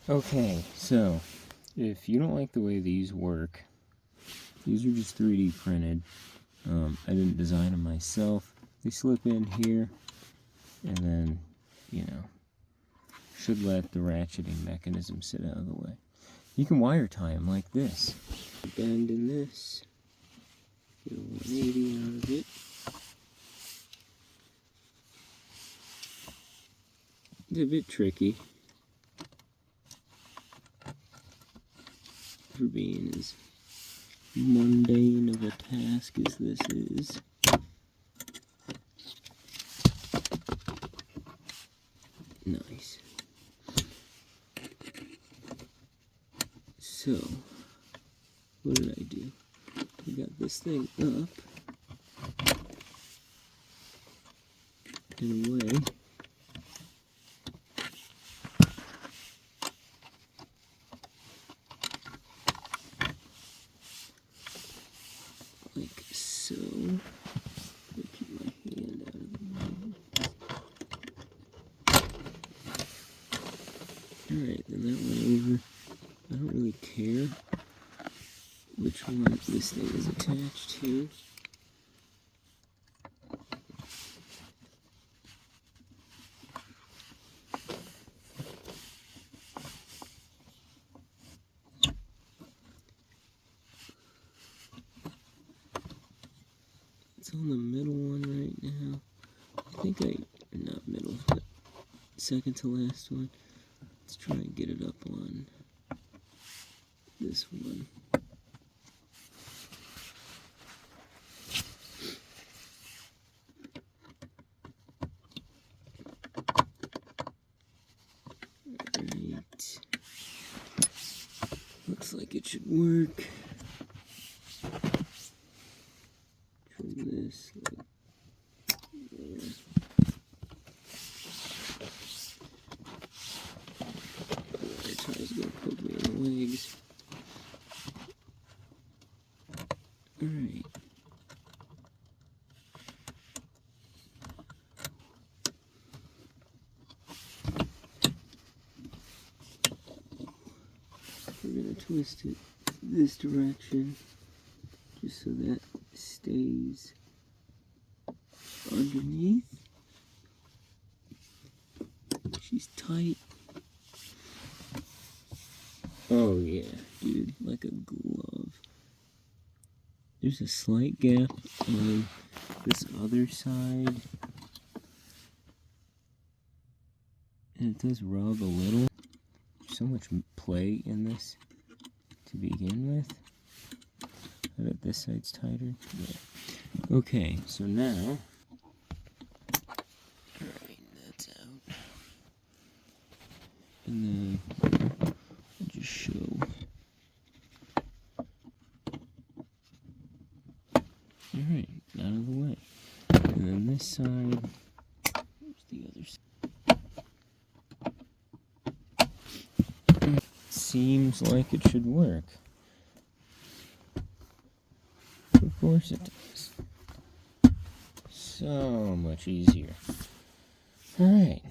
Okay, so if you don't like the way these work, these are just 3D printed. I didn't design them myself. They slip in here, and then, you know, should let the ratcheting mechanism sit out of the way. You can wire tie them like this. Bend in this, get a 180 out of it. It's a bit tricky for being as mundane of a task as this is. Nice. So, what did I do? I got this thing up and away. Like so. I'll keep my hand out of the way. Alright, then that went over. I don't really care which one this thing is attached to. It's on the middle one right now. I think not middle, but second to last one. Let's try and get it up on this one. Alright. Looks like it should work. Trim this like there. Tie's gonna poke me in the legs. Alright. We're gonna twist it this direction just so that stays underneath. She's tight. Oh yeah, dude, like a glove. There's a slight gap on this other side, and it does rub a little. There's so much play in this to begin with. I bet this side's tighter. Yeah. Okay, so now, alright, that's out. And then I'll just show. Alright, out of the way. And then this side, where's the other side? Seems like it should work. Of course it does. So much easier. Alright.